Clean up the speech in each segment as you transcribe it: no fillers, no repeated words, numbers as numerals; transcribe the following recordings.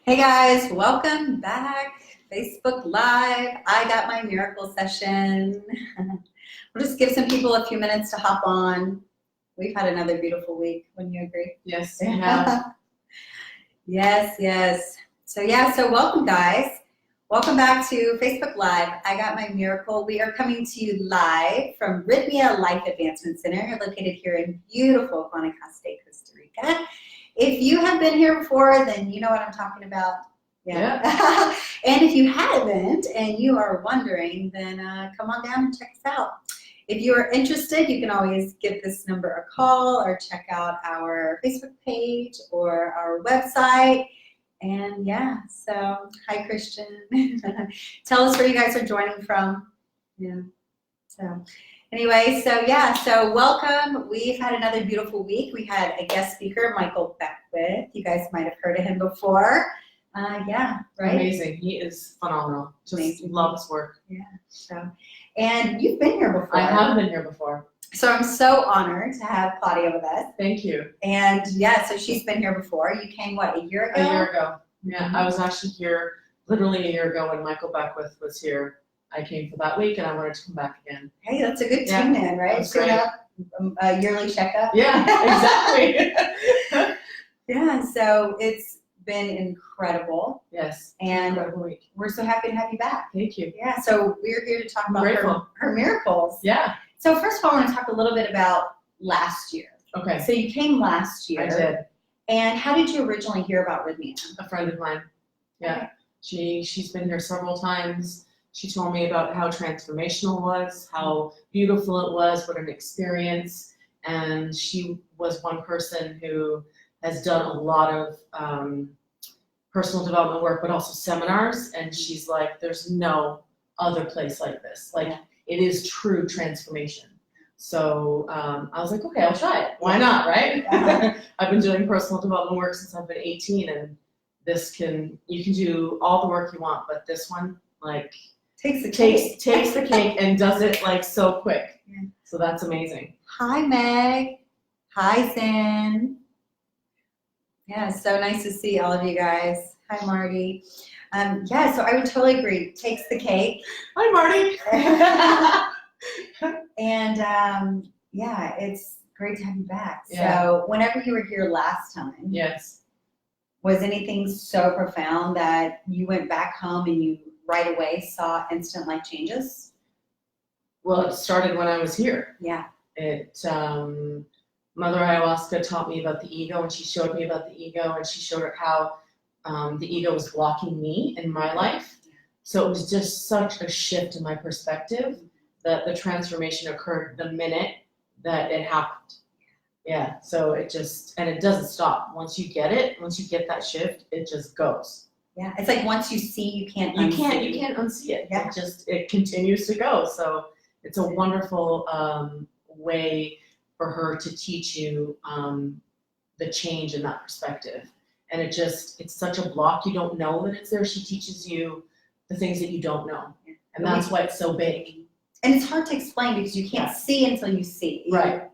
Hey guys, welcome back. Facebook Live. I got my miracle session. We'll just give some people a few minutes to hop on. We've had another beautiful week. Wouldn't you agree? Yes, we have. Yes. So welcome guys. Welcome back to Facebook Live. I got my miracle. We are coming to you live from Rythmia Life Advancement Center, located here in beautiful Guanacaste, Costa Rica. If you have been here before, then you know what I'm talking about. Yeah. And if you haven't and you are wondering, then come on down and check us out. If you are interested, you can always give this number a call or check out our Facebook page or our website. And yeah, so hi Christian. Tell us where you guys are joining from. Yeah. So anyway, so welcome. We've had another beautiful week. We had a guest speaker, Michael Beckwith. You guys might have heard of him before. Right? Amazing. He is phenomenal. Just Amazing. love his work. Yeah. So, and you've been here before. I have been here before. So I'm so honored to have Claudia with us. Thank you. And yeah, so she's been here before. You came, what, a year ago? A year ago. Yeah, Mm-hmm. I was actually here literally a year ago when Michael Beckwith was here. I came for that week and I wanted to come back again. Hey, that's a good tune in, right? That's Tune great. up, a yearly checkup. Yeah, exactly. Yeah, so it's been incredible. Yes. And Incredible week. we're so happy to have you back. Thank you. Yeah, so we're here to talk about Grateful. her miracles. Yeah. So first of all, I want to talk a little bit about last year. Okay. So you came last year. I did. And how did you originally hear about Rythmia? A friend of mine. Yeah. Okay. She's been here several times. She told me about how transformational it was, how beautiful it was, what an experience. And she was one person who has done a lot of personal development work, but also seminars. And she's like, there's no other place like this. Like, it is true transformation. So I was like, okay, I'll try it. Why not, right? I've been doing personal development work since I've been 18, and you can do all the work you want, but this one, like, takes the cake and does it like so quick. Yeah. So that's amazing. Hi, Meg. Hi, Zen. Yeah, so nice to see all of you guys. Hi, Marty. So I would totally agree. Takes the cake. Hi, Marty. And it's great to have you back. Yeah. So whenever you were here last time, Yes. was anything so profound that you went back home and you right away saw instant life changes? Well, it started when I was here. Yeah. Mother Ayahuasca taught me about the ego, and she showed me about the ego, and she showed her how the ego was blocking me in my life. So it was just such a shift in my perspective that the transformation occurred the minute that it happened. Yeah, so it doesn't stop. Once you get that shift, it just goes. Yeah, it's like once you see, you can't You unsee. can't unsee it. Yeah. It continues to go. So it's a wonderful way for her to teach you the change in that perspective. And it's such a block. You don't know that it's there. She teaches you the things that you don't know. And that's why it's so big. And it's hard to explain because you can't see until you see. Right.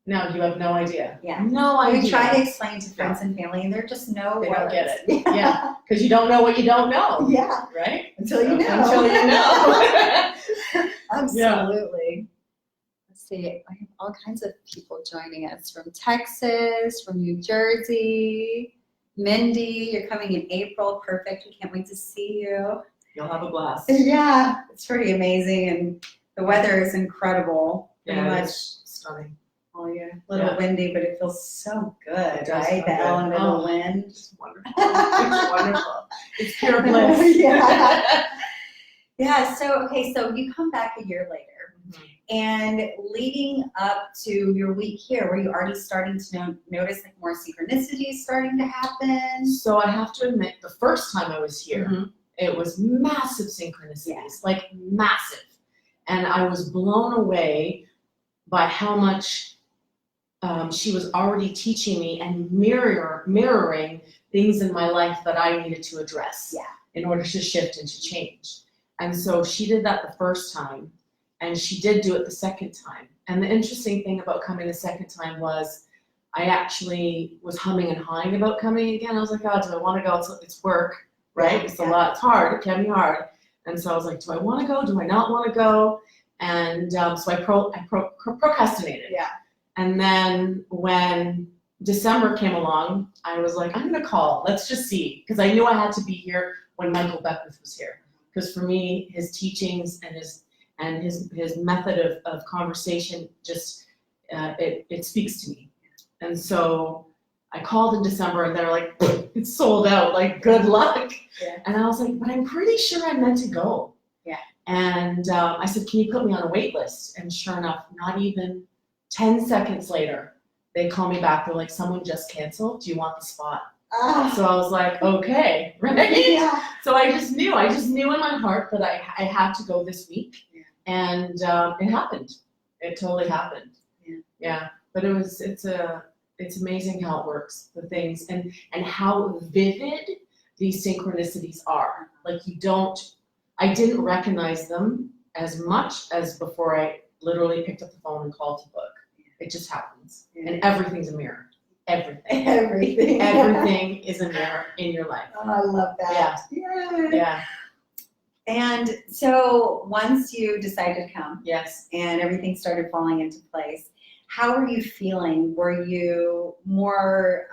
No, you have no idea. Yeah. No idea. We try to explain to friends and family, and they're just no They words. don't get it. Yeah. Because you don't know what you don't know. Yeah. Right? Until you know. Until you know. Absolutely. Let's see. I have all kinds of people joining us from Texas, from New Jersey. Mindy, you're coming in April. Perfect. We can't wait to see you. You'll have a blast. Yeah, it's pretty amazing, and the weather is incredible. Pretty much. It's stunning. Oh yeah, a little windy, but it feels so good, It does right? feel The good. element of the wind. It's wonderful. It's wonderful. It's pure bliss. Yeah. So you come back a year later, and leading up to your week here, were you already starting to notice like more synchronicities starting to happen? So I have to admit, the first time I was here, Mhm. it was massive synchronicities, like massive. And I was blown away by how much she was already teaching me and mirroring things in my life that I needed to address in order to shift and to change. And so she did that the first time, and she did do it the second time. And the interesting thing about coming the second time was I actually was humming and hawing about coming again. I was like, oh, do I want to go? It's work, right? It's a lot. It's hard. It can be hard. And so I was like, do I want to go? Do I not want to go? And so I procrastinated. Yeah. And then when December came along, I was like, I'm going to call. Let's just see. Because I knew I had to be here when Michael Beckwith was here. Because for me, his teachings and his method of conversation just, it speaks to me. And so I called in December and they're like, it's sold out, like good luck. Yeah. And I was like, but I'm pretty sure I'm meant to go. Yeah. And I said, can you put me on a wait list? And sure enough, not even 10 seconds later, they call me back. They're like, someone just canceled. Do you want the spot? So I was like, okay, right? Yeah. So I just knew in my heart that I had to go this week. Yeah. And it happened. It totally happened. Yeah. Yeah. But it's amazing how it works, the things, and how vivid these synchronicities are. Like I didn't recognize them as much as before I literally picked up the phone and called to book. It just happens. Yeah. And everything's a mirror. Everything. Everything is a mirror in your life. Oh, I love that. Yeah. Yeah. And so once you decided to come, Yes. and everything started falling into place, how were you feeling? Were you more,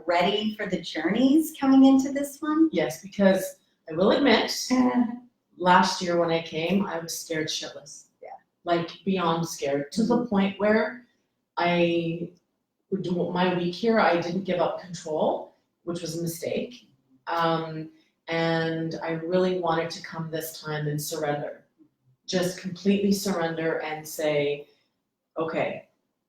ready for the journeys coming into this one? Yes, because I will admit, last year when I came, I was scared shitless. Yeah. Like beyond scared, to the point where my week here, I didn't give up control, which was a mistake. And I really wanted to come this time and surrender. Just completely surrender and say, okay,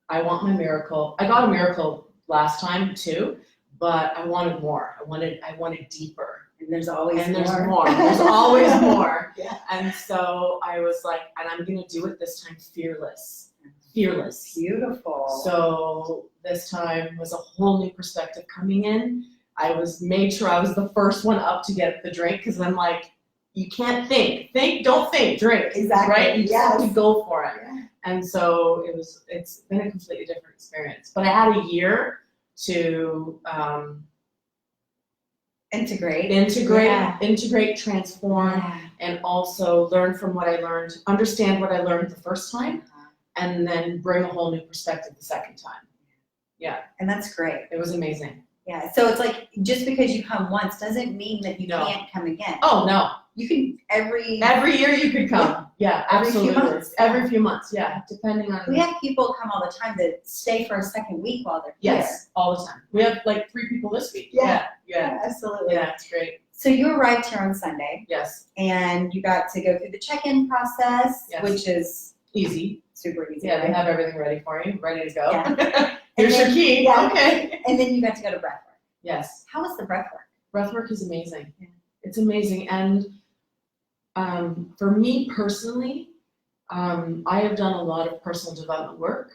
I want my miracle. I got a miracle last time too, but I wanted more. I wanted deeper. And there's always more. There's always more. Yeah. And so I was like, and I'm gonna do it this time fearless. Fearless. Beautiful. So this time was a whole new perspective coming in. I made sure I was the first one up to get the drink, because I'm like, you can't think, don't think, drink. Exactly. Right? You just have to go for it. Yeah. And so it's been a completely different experience. But I had a year to integrate, transform, and also learn from what I learned, understand what I learned the first time, and then bring a whole new perspective the second time. Yeah. And that's great. It was amazing. Yeah. So it's like, just because you come once doesn't mean that you can't come again. Oh, no. You can every year you could come. Yeah, absolutely. Every few months, yeah. Depending on. We have people come all the time that stay for a second week while they're here. Yes, all the time. We have like 3 people this week. Yeah, absolutely. Yeah, it's great. So you arrived here on Sunday. Yes. And you got to go through the check-in process, yes. Which is easy. Super easy. Yeah, they have everything ready for you, ready to go. Yeah. Here's your key. Yeah. Okay. And then you got to go to breathwork. Yes. How was the breathwork? Breathwork is amazing. Yeah. It's amazing. And for me personally, I have done a lot of personal development work.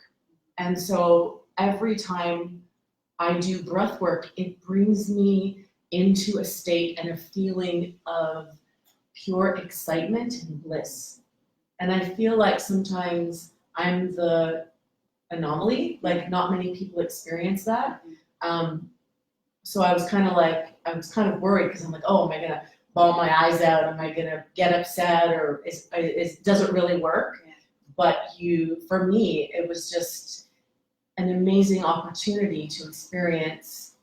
And so every time I do breath work, it brings me into a state and a feeling of pure excitement and bliss. And I feel like sometimes I'm the anomaly, like not many people experience that. So I was kind of worried, because I'm like, oh, am I gonna bawl my eyes out? Am I gonna get upset, or does it really work? Yeah. But for me, it was just an amazing opportunity to experience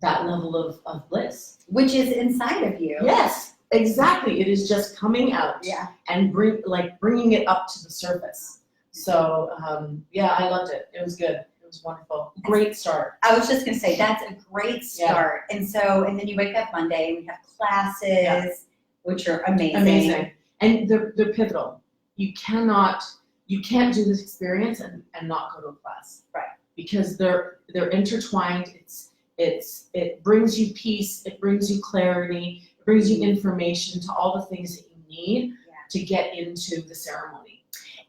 that level of bliss. Which is inside of you. Yes, exactly. It is just coming out. Yeah. And bringing it up to the surface. So I loved it. It was good. It was wonderful. Great start. I was just gonna say, that's a great start. Yeah. And then you wake up Monday and we have classes, which are amazing. Amazing. And they're pivotal. You can't do this experience and not go to a class. Right. Because they're intertwined. It brings you peace, it brings you clarity, it brings you information to all the things that you need to get into the ceremony.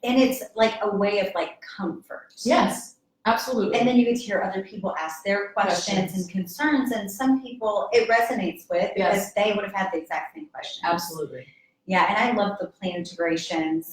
And it's like a way of comfort. Yes, absolutely. And then you get to hear other people ask their questions and concerns, and some people it resonates with because they would have had the exact same question. Absolutely. Yeah, and I love the plant integrations,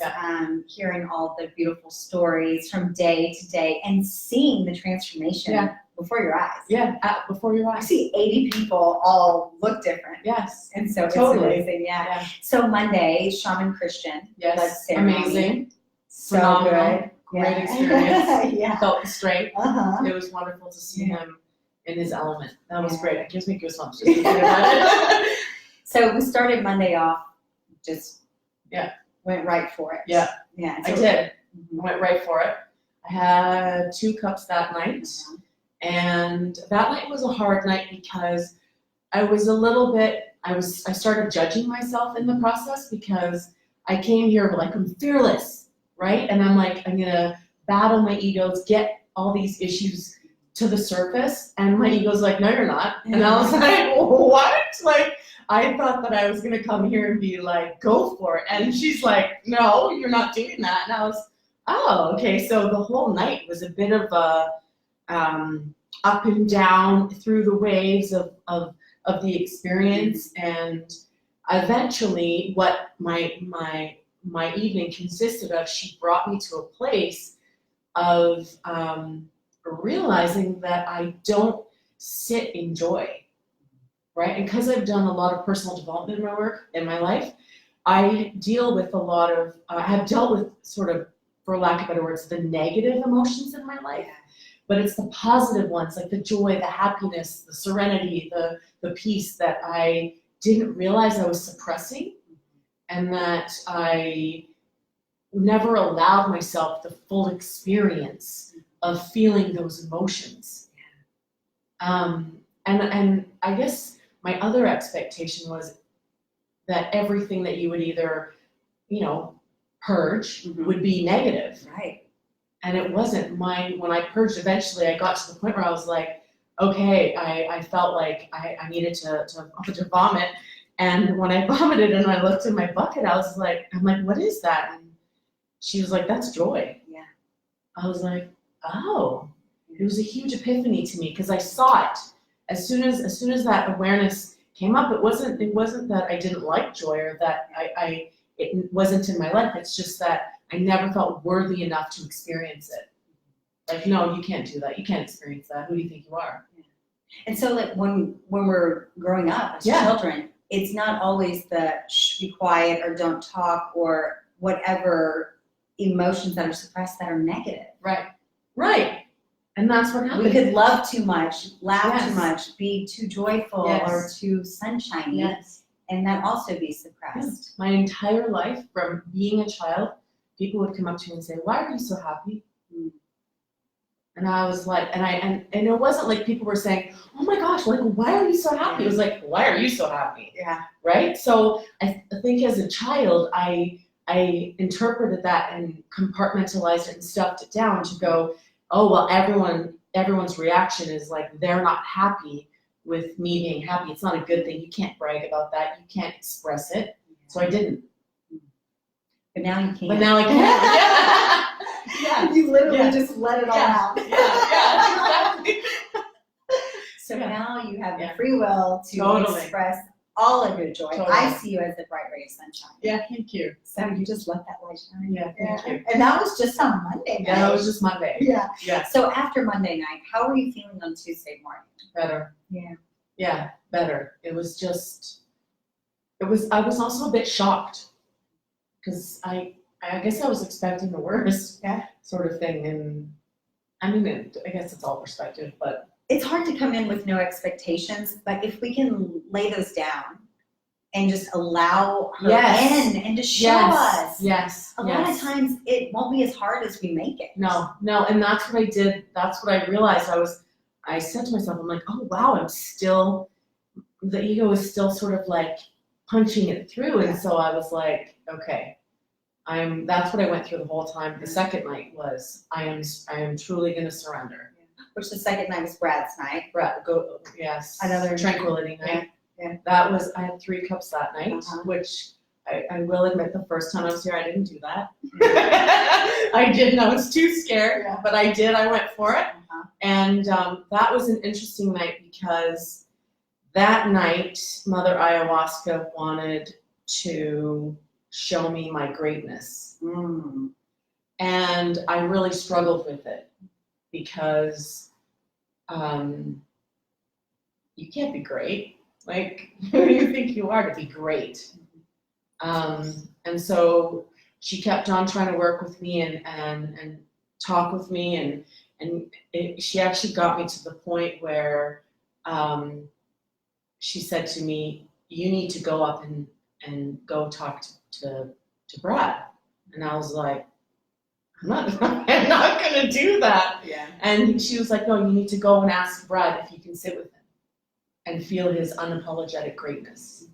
hearing all the beautiful stories from day to day and seeing the transformation before your eyes. Yeah, before your eyes. I see 80 people all look different. Yes. And so Totally. it's amazing, So Monday, Shaman Christian. Yes, ceremony. amazing. So Phenomenal. good. Great experience. Yeah. Felt the strength. Uh-huh. It was wonderful to see him in his element. That was great. It gives me goosebumps just thinking about it. So we started Monday off, just went right for it. Yeah. Yeah. I did. Went right for it. I had 2 cups that night. And that night was a hard night because I was a little bit, I started judging myself in the process because I came here like I'm fearless, right? And I'm like, I'm gonna battle my egos, get all these issues to the surface. And my ego's like, no, you're not. And I was like, what? Like, I thought that I was gonna come here and be like, go for it. And she's like, no, you're not doing that. And I was, oh, okay. So the whole night was a bit of a, up and down through the waves of the experience, and eventually what my evening consisted of, she brought me to a place of realizing that I don't sit in joy, right? And because I've done a lot of personal development in my work in my life, I deal with a lot of, I have dealt with sort of, for lack of better words, the negative emotions in my life. But it's the positive ones, like the joy, the happiness, the serenity, the peace that I didn't realize I was suppressing, and that I never allowed myself the full experience of feeling those emotions. And I guess my other expectation was that everything that you would either, purge would be negative. Right. And it wasn't. When I purged, eventually I got to the point where I was like, okay, I felt like I needed to vomit. And when I vomited and I looked in my bucket, I'm like, what is that? And she was like, that's joy. Yeah. I was like, oh, it was a huge epiphany to me because I saw it. As soon as that awareness came up, it wasn't that I didn't like joy or that it wasn't in my life. It's just that I never felt worthy enough to experience it. Like, no, you can't do that. You can't experience that. Who do you think you are? And so, like, when we're growing up as children, it's not always the shh, be quiet or don't talk or whatever emotions that are suppressed that are negative. Right. And that's what happened. We could love too much, laugh too much, be too joyful or too sunshiny. Yes. And that also be suppressed. My entire life, from being a child, people would come up to me and say, why are you so happy? And I was like, and it wasn't like people were saying, oh my gosh, like, why are you so happy? It was like, why are you so happy? Yeah. Right? So I think as a child, I interpreted that and compartmentalized it and stuffed it down to go, oh, well, everyone's reaction is like, they're not happy with me being happy. It's not a good thing. You can't brag about that. You can't express it. So I didn't. But now you can. But now I can. You literally just let it all out. Exactly. So now you have the free will to express all of your joy. I see you as a bright ray of sunshine. Yeah, thank you. So you just let that light shine. Yeah, thank you. And that was just on Monday night. Yeah, that was just Monday. Yeah. So after Monday night, how were you feeling on Tuesday morning? Better. Yeah, better. I was also a bit shocked because I guess I was expecting the worst sort of thing. And I mean, I guess it's all perspective, but it's hard to come in with no expectations, but if we can lay those down and just allow her in and to show us. A lot of times it won't be as hard as we make it. No, and that's what I did. That's what I realized. I said to myself, I'm like, oh wow, the ego is still sort of like punching it through. And so I was like, okay, that's what I went through the whole time. The second night was, I am truly going to surrender. Which the second night was Brad's night. Another tranquility night. Yeah. I had 3 cups that night, which I will admit the first time I was here, I didn't do that. I didn't, I was too scared, but I did, I went for it. And that was an interesting night because that night, Mother Ayahuasca wanted to show me my greatness. Mm. And I really struggled with it because you can't be great. Like, who do you think you are to be great? And so she kept on trying to work with me and talk with me, and she actually got me to the point where she said to me, "You need to go up and go talk to Brad." And I was like, I'm not gonna do that. Yeah. And she was like, "No, you need to go and ask Brad if you can sit with him and feel his unapologetic greatness."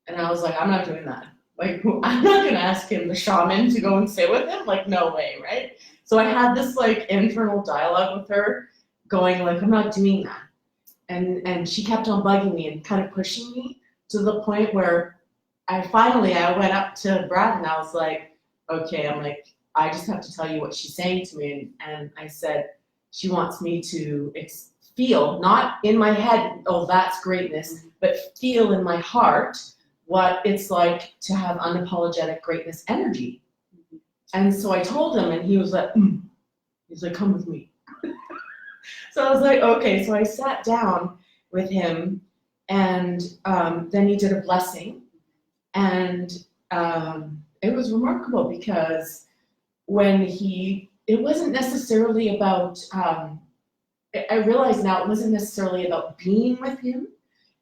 And I was like, I'm not doing that. Like, I'm not gonna ask him, the shaman, to go and sit with him. Like, no way, right? So I had this like internal dialogue with her, going like, I'm not doing that. And she kept on bugging me and kind of pushing me to the point where I went up to Brad and I was like, okay, I'm like, I just have to tell you what she's saying to me. And I said, she wants me to feel, not in my head, oh, that's greatness, but feel in my heart what it's like to have unapologetic greatness energy. And so I told him, and he was like, he's like, come with me. So I was like, okay. So I sat down with him, and then he did a blessing, and it was remarkable because it wasn't necessarily about, I realize now it wasn't necessarily about being with him.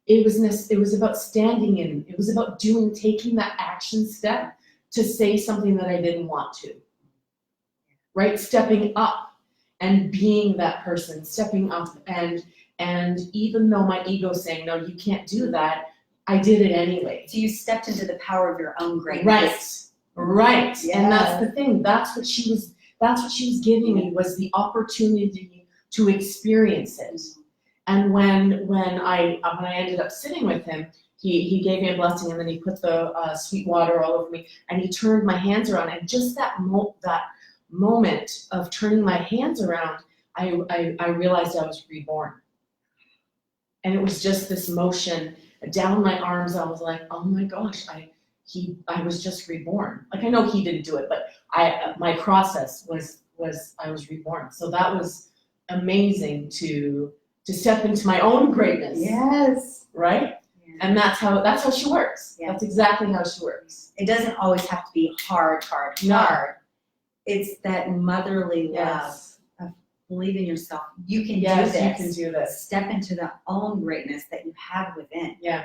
It was about standing in, it was about taking that action step to say something that I didn't want to, right? Stepping up and being that person, stepping up, and even though my ego's saying, no, you can't do that, I did it anyway. So you stepped into the power of your own greatness. Right. Yes. And that's the thing. That's what she was giving me, was the opportunity to experience it. And when I ended up sitting with him, he gave me a blessing, and then he put the sweet water all over me, and he turned my hands around, and just that moment of turning my hands around, I realized I was reborn. And it was just this motion down my arms. I was like, oh my gosh, I was just reborn. Like, I know he didn't do it, but my process was I was reborn. So that was amazing to step into my own greatness. Yes. Right? Yeah. And that's how she works. Yeah. That's exactly how she works. It doesn't always have to be hard. No. It's that motherly love of believe in yourself. You can do this. You can do this. Step into the own greatness that you have within. Yeah.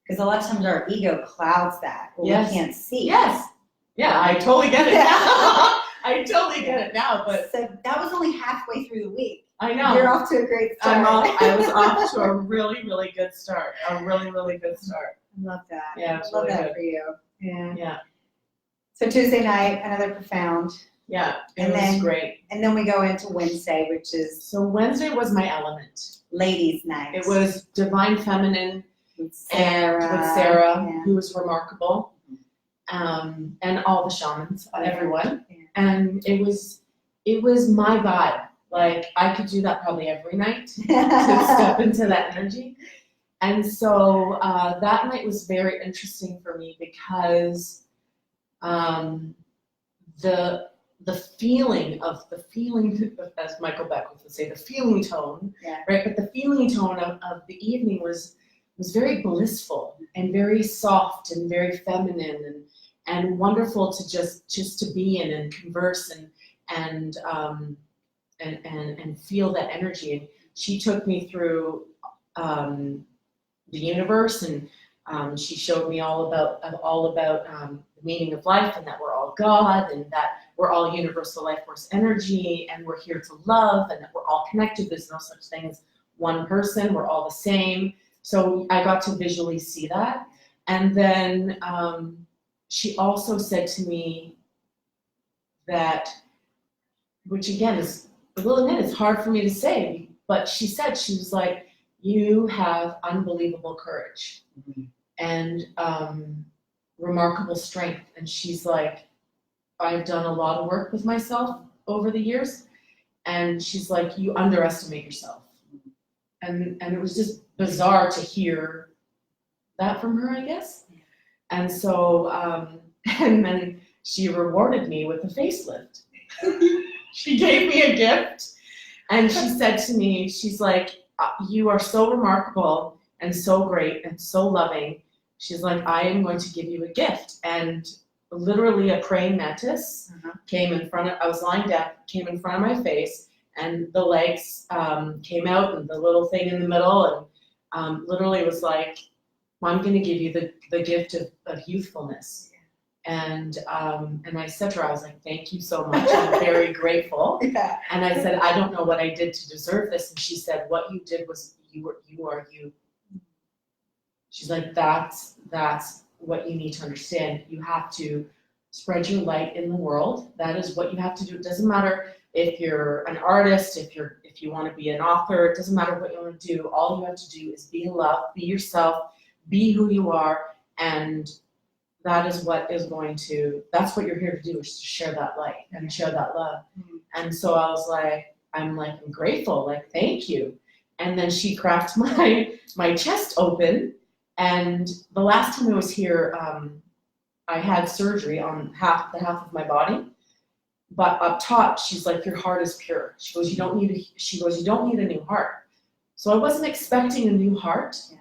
Because a lot of times our ego clouds that. We can't see. Yes. Yeah, I totally get it now. I totally get it now. But so that was only halfway through the week. I know. You're off to a great start. I was off to a really, really good start. A really, really good start. I love that. Yeah, I love really that good for you. Yeah. Yeah. So Tuesday night, another profound. Yeah, it was great. And then we go into Wednesday, which is... So Wednesday was my element. Ladies' night. It was Divine Feminine with Sarah, who was remarkable, and all the shamans, everyone. Yeah. And it was my vibe. Like, I could do that probably every night to step into that energy. And so that night was very interesting for me because the feeling, as Michael Beck would say, the feeling tone, right? But the feeling tone of the evening was very blissful and very soft and very feminine and wonderful to just to be in and converse and feel that energy. And she took me through the universe, and she showed me all about the meaning of life, and that we're all God, and that we're all universal life force energy, and we're here to love, and that we're all connected. There's no such thing as one person. We're all the same. So I got to visually see that. And then she also said to me that, which again is, I will admit, it's hard for me to say, but she was like, you have unbelievable courage and remarkable strength. And she's like, I've done a lot of work with myself over the years. And she's like, you underestimate yourself. And it was just bizarre to hear that from her, I guess. And so, and then she rewarded me with a facelift. She gave me a gift, and she said to me, she's like, you are so remarkable and so great and so loving. She's like, I am going to give you a gift. And literally a praying mantis came in front of, I was lying down, came in front of my face, and the legs came out, and the little thing in the middle, and literally was like, I'm going to give you the gift of youthfulness. And I said to her, I was like, thank you so much. I'm very grateful. Yeah. And I said, I don't know what I did to deserve this. And she said, what you did was you are you. She's like, that's what you need to understand. You have to spread your light in the world. That is what you have to do. It doesn't matter if you're an artist, if you want to be an author, it doesn't matter what you want to do. All you have to do is be in love, be yourself, be who you are, and that is what is going to, that's what you're here to do, is to share that light and share that love. And so I was like, I'm grateful, like, thank you. And then she cracked my chest open, and the last time I was here, I had surgery on half of my body, but up top, she's like, your heart is pure. She goes, you don't need a new heart. So I wasn't expecting a new heart. Yeah.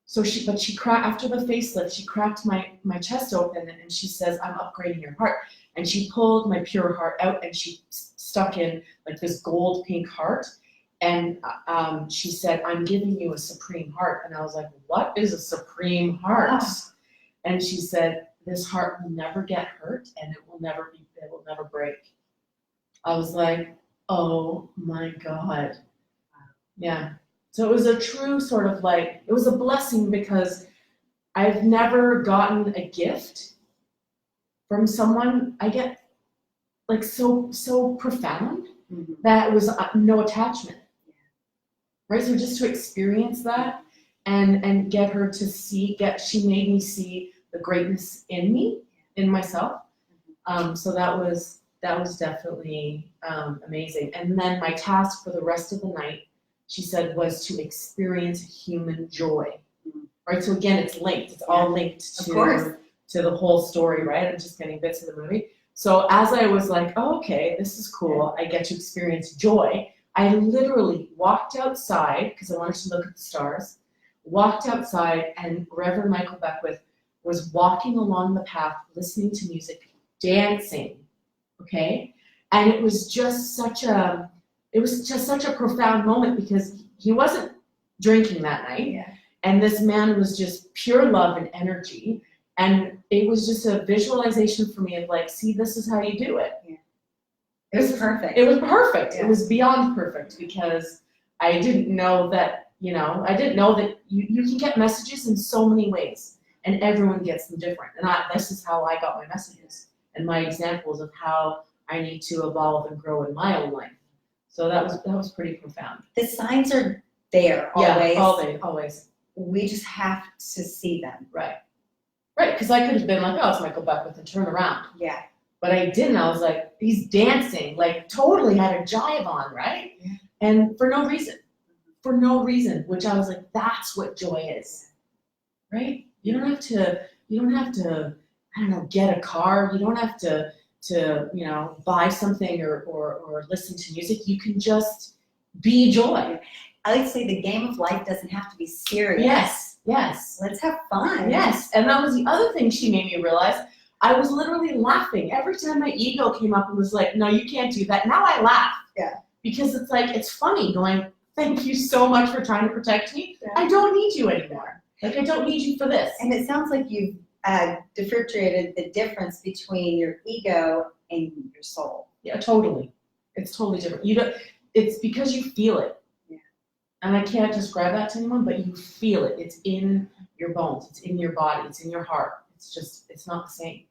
So she cracked, after the facelift, she cracked my chest open, and she says, I'm upgrading your heart. And she pulled my pure heart out, and she stuck in like this gold pink heart. And she said, I'm giving you a supreme heart. And I was like, what is a supreme heart? Wow. And she said, this heart will never get hurt, and it will never break. I was like, oh my God. Yeah. So it was a true sort of like, it was a blessing, because I've never gotten a gift from someone. I get like so profound that was no attachment. Right? So just to experience that and get her to see, she made me see the greatness in me, in myself. So that was definitely amazing. And then my task for the rest of the night, she said, was to experience human joy. Right? So again, it's linked. It's all linked to the whole story, right? I'm just getting bits of the movie. So as I was like, oh, okay, this is cool. I get to experience joy. I literally walked outside, because I wanted to look at the stars, walked outside, and Reverend Michael Beckwith was walking along the path, listening to music, dancing, okay? And it was just such a profound moment, because he wasn't drinking that night. Yeah. And this man was just pure love and energy. And it was just a visualization for me of like, see, this is how you do it. Yeah. It was perfect. It was perfect. Yeah. It was beyond perfect, because I didn't know that, you can get messages in so many ways, and everyone gets them different. And this is how I got my messages and my examples of how I need to evolve and grow in my own life. So that was pretty profound. The signs are there always. Yeah, always. We just have to see them. Right. Right, because I could have been like, oh, it's Michael Beckwith, and turn around. Yeah. But I didn't. I was like, he's dancing, like totally had a jive on, right? Yeah. And for no reason, which I was like, that's what joy is, right? You don't have to, I don't know, get a car. You don't have to buy something or listen to music. You can just be joy. I like to say the game of life doesn't have to be serious. Yes. Let's have fun. Yes. And that was the other thing she made me realize. I was literally laughing every time my ego came up and was like, no, you can't do that. Now I laugh. Yeah. Because it's like, it's funny going, thank you so much for trying to protect me. Yeah. I don't need you anymore. Like, I don't need you for this. And it sounds like you've differentiated the difference between your ego and your soul. Yeah, totally. It's totally different. It's because you feel it. Yeah. And I can't describe that to anyone, but you feel it. It's in your bones. It's in your body. It's in your heart. It's not the same,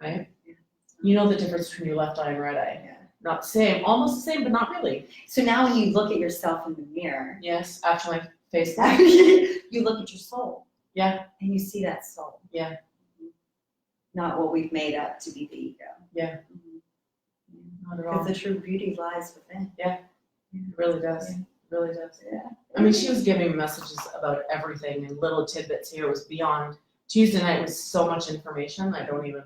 right? Yeah. You know the difference between your left eye and right eye. Yeah. Not the same, almost the same, but not really. So now when you look at yourself in the mirror. Yes, after my face. You look at your soul. Yeah. And you see that soul. Yeah. Not what we've made up to be the ego. Yeah. Not at all. Because the true beauty lies within. Yeah. It really does. Yeah. It really does. Yeah. I mean, she was giving me messages about everything, and little tidbits here was beyond Tuesday night was so much information. I don't even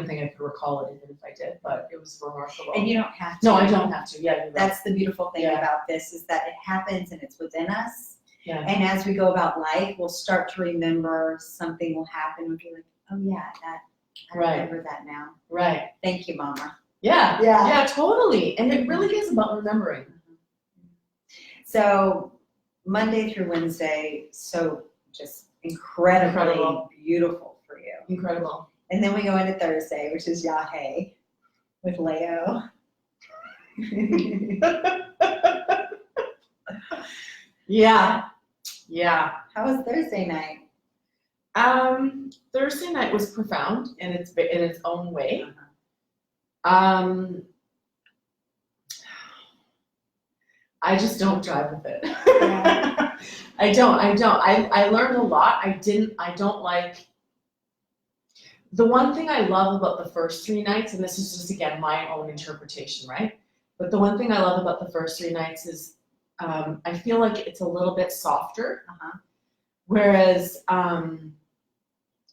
think I could recall it even if I did, but it was remarkable. And you don't have to. No, I don't have to. Yeah, you're right. That's the beautiful thing Yeah. about this, is that it happens and it's within us. Yeah. And as we go about life, we'll start to remember something will happen. We'll be like, oh yeah, I Right. remember that now. Right. Thank you, Mama. Yeah. Yeah. Yeah, totally. And it really is about remembering. So Monday through Wednesday, so just incredibly Incredible. beautiful for you. Incredible. And then we go into Thursday, which is Yahe with Leo. Yeah. Yeah. How was Thursday night? Thursday night was profound in its own way. I just don't drive with it. Yeah. I don't. I learned a lot. I don't like, the one thing I love about the first 3 nights, and this is just again my own interpretation, right? But the one thing I love about the first 3 nights is I feel like it's a little bit softer, whereas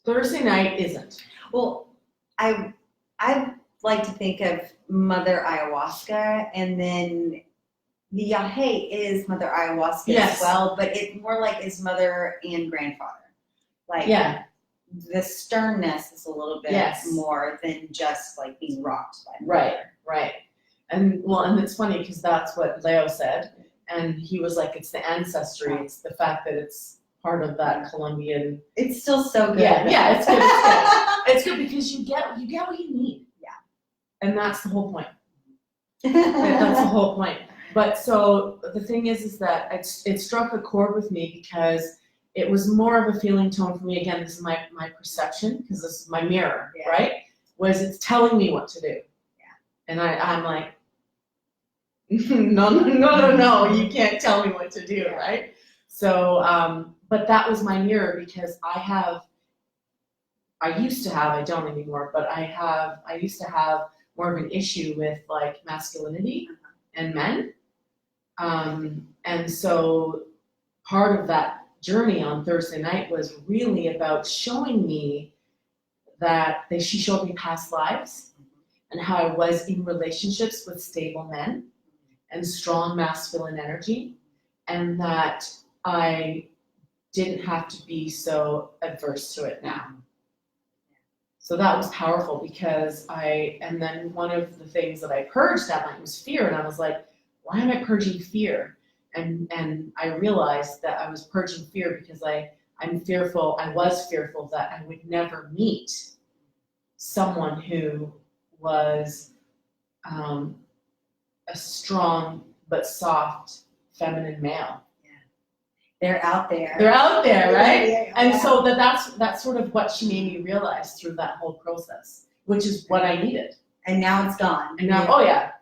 Thursday night isn't. Well, I like to think of Mother Ayahuasca, and then the Yahe is Mother Ayahuasca Yes. as well, but it more like is mother and grandfather. Like, Yeah. the sternness is a little bit Yes. more than just like being rocked by Right. Right. And it's funny because that's what Leo said, and he was like, it's the ancestry, it's the fact that it's part of that Colombian. It's still so good. Yeah, it's good. It's good. It's good because you get what you need. Yeah. And that's the whole point. That's the whole point. But so the thing is that it struck a chord with me because it was more of a feeling tone for me. Again, this is my perception, because this is my mirror, Yeah. right? Was it's telling me what to do. Yeah. And I'm like, no, you can't tell me what to do, Yeah. right? So, but that was my mirror, because I used to have, I don't anymore, but I used to have more of an issue with like masculinity and men. And so part of that journey on Thursday night was really about showing me that she showed me past lives and how I was in relationships with stable men and strong masculine energy, and that I didn't have to be so adverse to it now. So that was powerful, because and then one of the things that I purged that night was fear, and I was like, why am I purging fear? And I realized that I was purging fear because I was fearful that I would never meet someone who was a strong but soft feminine male. They're out there. They're out there, right? Yeah. And so that's sort of what she made me realize through that whole process, which is what I needed. And now it's gone. And now, oh yeah.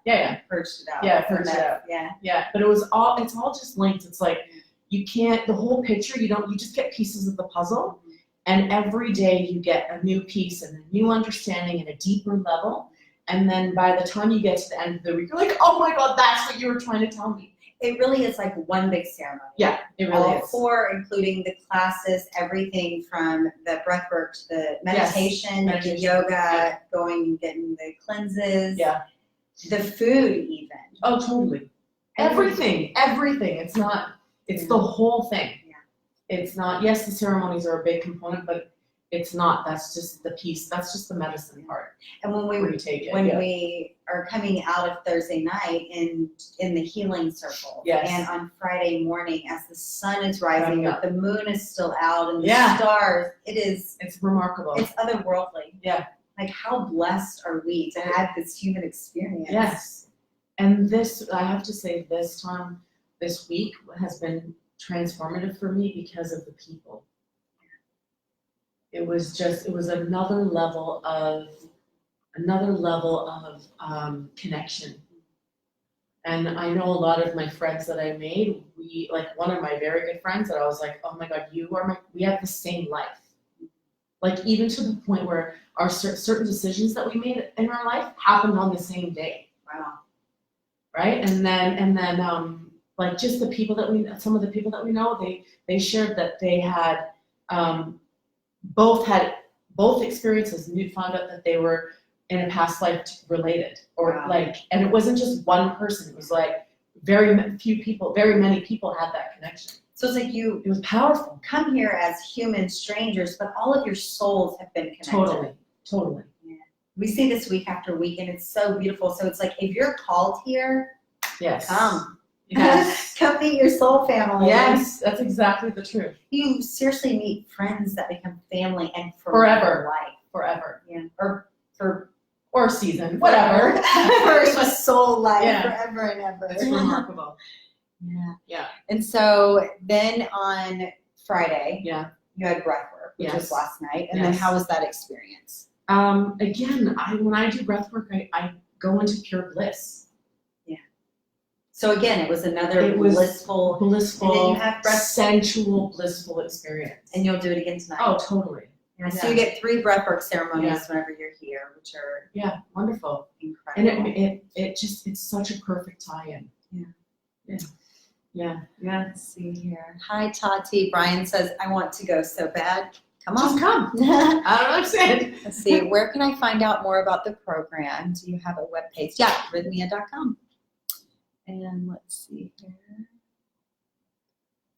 Purged it out. Yeah, purged it out. Yeah. But it's all just linked. It's like, you can't, the whole picture, you just get pieces of the puzzle, and every day you get a new piece and a new understanding and a deeper level. And then by the time you get to the end of the week, you're like, oh my God, that's what you were trying to tell me. It really is like one big ceremony. Yeah, it really All is. 4, including the classes, everything from the breathwork to the meditation, Yes. the yoga, going and getting the cleanses, Yeah. the food even. Oh, totally. Everything. It's not, it's the whole thing. Yeah. It's not, yes, the ceremonies are a big component, but it's not. That's just the piece. That's just the medicine part. And when Where you take it. we are coming out of Thursday night in the healing circle, Yes. and on Friday morning as the sun is rising, Yeah. but the moon is still out, and the Yeah. stars, it's remarkable. It's otherworldly. Yeah. Like, how blessed are we to have this human experience? Yes. And this, I have to say, this week has been transformative for me because of the people. It was another level of connection. And I know a lot of my friends that I made, like one of my very good friends that I was like, oh my God, we have the same life. Like, even to the point where our certain decisions that we made in our life happened on the same day. Wow. Right? And then like just some of the people that we know, they shared that they had both experiences, and we found out that they were in a past life related, or Wow. like, and it wasn't just one person. It was like very many people had that connection. So it's like you It was powerful. come here as human strangers, but all of your souls have been connected. Totally. We see this week after week, and it's so beautiful. So it's like, if you're called here, Yes. come. Yes. Come meet your soul family. Yes, that's exactly the truth. You seriously meet friends that become family and Forever. life. Forever. Yeah. Or Or season, whatever. for a soul life, Yeah. forever and ever. It's remarkable. Yeah. Yeah. And so then on Friday, Yeah. you had breathwork, which was Yes. last night. And then Yes. how was that experience? Again, when I do breath work, I go into pure bliss. So again, it was another It was blissful, and then you have breath, sensual, blissful experience. and you'll do it again tonight. Oh, totally. Yeah, so you get 3 breathwork ceremonies Yeah. whenever you're here, which are Yeah, wonderful. incredible. And it's such a perfect tie-in. Yeah. Let's see here. Hi, Tati. Brian says, I want to go so bad. Come on. Just come. I don't understand. Let's see. Where can I find out more about the program? Do you have a webpage? Yeah, rythmia.com. And let's see here.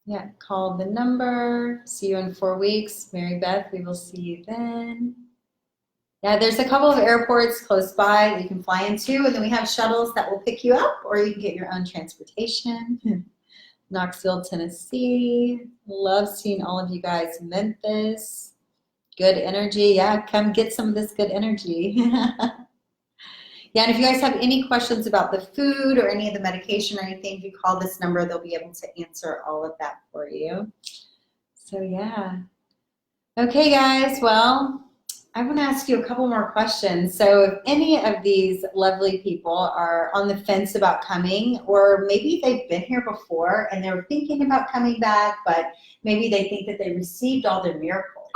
Yeah, call the number. See you in 4 weeks. Mary Beth, we will see you then. Yeah, there's a couple of airports close by that you can fly into, and then we have shuttles that will pick you up, or you can get your own transportation. Knoxville, Tennessee. Love seeing all of you guys. Memphis. Good energy. Yeah, come get some of this good energy. Yeah, and if you guys have any questions about the food or any of the medication or anything, if you call this number, they'll be able to answer all of that for you. So yeah. Okay, guys, well, I want to ask you a couple more questions. So if any of these lovely people are on the fence about coming, or maybe they've been here before and they're thinking about coming back, but maybe they think that they received all their miracles.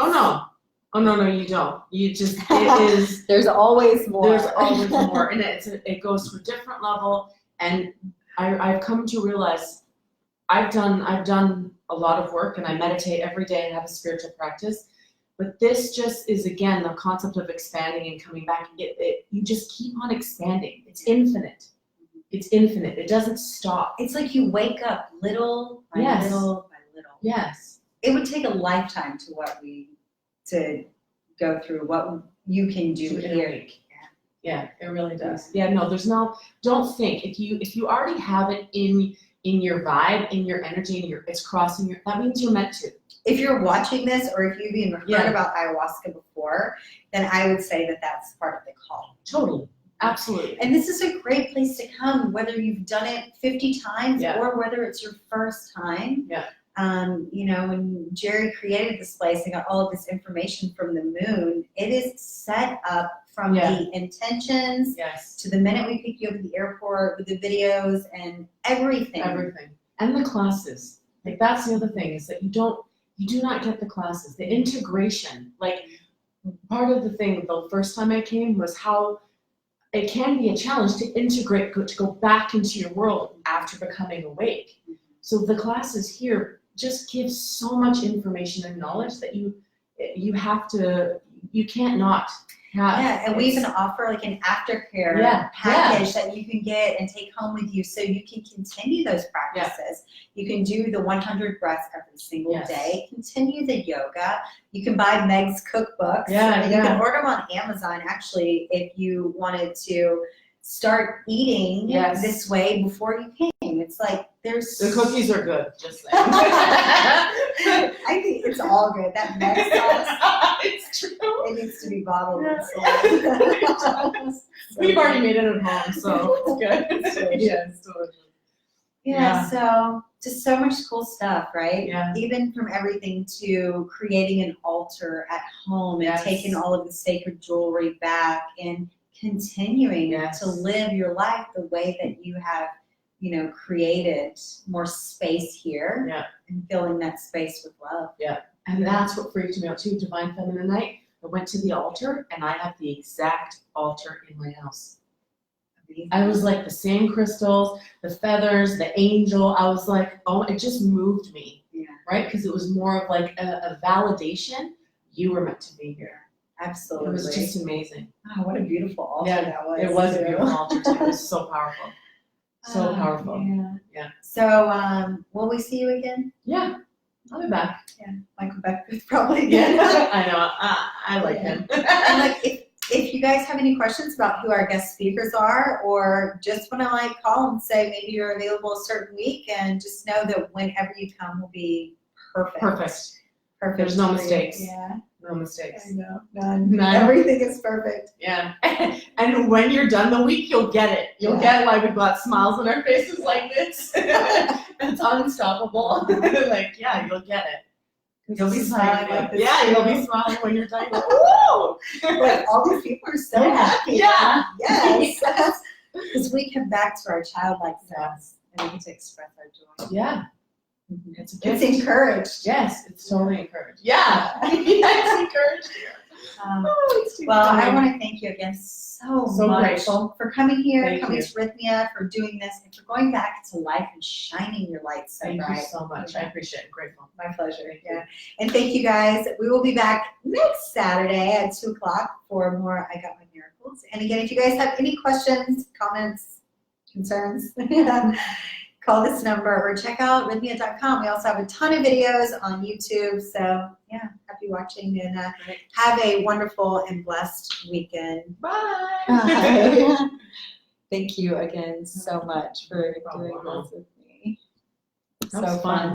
Oh no, you don't. You just, it is. There's always more. There's always more, and it goes to a different level. And I've come to realize I've done a lot of work, and I meditate every day and have a spiritual practice. But this just is, again, the concept of expanding and coming back. You just keep on expanding. It's infinite. It's infinite. It doesn't stop. It's like you wake up little by Yes. little by little. Yes. It would take a lifetime to go through what you can do In a here. week. Yeah, it really does. Yeah, no, don't think. If you already have it in your vibe, in your energy, it's crossing that means you're meant to. If you're watching this, or if you've even heard Yeah. about ayahuasca before, then I would say that that's part of the call. Totally. Absolutely. And this is a great place to come, whether you've done it 50 times Yeah. or whether it's your first time. Yeah. When Jerry created this place and got all of this information from the moon, it is set up from the intentions Yes. to the minute we pick you up at the airport with the videos and everything. Everything. And the classes. Like, that's the other thing, is that you do not get the classes. The integration. Like, part of the thing the first time I came was how it can be a challenge to integrate, to go back into your world after becoming awake. So the classes here just give so much information and knowledge that you can't not have. Yeah, and we even offer like an aftercare package that you can get and take home with you so you can continue those practices. You can do the 100 breaths every single day, continue the yoga. You can buy Meg's cookbooks. You can order them on Amazon, actually, if you wanted to start eating this way before you came. It's like The cookies are good, just saying. I think it's all good. That Meg sauce, it's true. it needs to be bottled and sold. We've already made it at home, so it's good. It's delicious. Yeah, it's delicious. Yeah, so just so much cool stuff, right? Yeah. Even from everything to creating an altar at home and taking all of the sacred jewelry back and continuing to live your life the way that you have, created more space here and filling that space with love. Yeah, and that's what freaked me out too, Divine Feminine Night. I went to the altar, and I have the exact altar in my house. I was like, the same crystals, the feathers, the angel. I was like, oh, it just moved me, right? Because it was more of like a validation. you were meant to be here. Absolutely. It was just amazing. Oh, what a beautiful altar that was. It was a too. beautiful altar too. It was so powerful. So Oh, powerful. Yeah. Yeah. So, will we see you again? Yeah, I'll be back. Yeah, Michael Beckwith probably again. I know. I like him. And like, if you guys have any questions about who our guest speakers are, or just want to like call and say maybe you're available a certain week, and just know that whenever you come will be perfect. Perfect. Perfect. There's no for you. mistakes. Yeah. No mistakes. I know. None. None. Everything is perfect. Yeah. And when you're done the week, you'll get it. You'll get why we've got smiles on our faces like this. It's unstoppable. Like, yeah, you'll get it. You'll be smiling like this. Yeah, you'll be smiling when you're done. Like, woo! Like, all these people are so happy. Yeah. Yes. Because we come back to our childlike selves and we get to express our joy. Yeah. It's encouraged. Yes, it's totally encouraged. Yeah. It's encouraged here. Well, I want to thank you again so much grateful for coming here, Thank coming you. to Rythmia, for doing this, and for going back to life and shining your light so Thank bright. you so much. I appreciate it. Grateful. My pleasure. Yeah. And thank you guys. We will be back next Saturday at 2 o'clock for more I Got My Miracles. And again, if you guys have any questions, comments, concerns, call this number or check out rythmia.com. We also have a ton of videos on YouTube. So yeah, happy watching, and have a wonderful and blessed weekend. Bye. Thank you again so much for doing this with me. That was fun.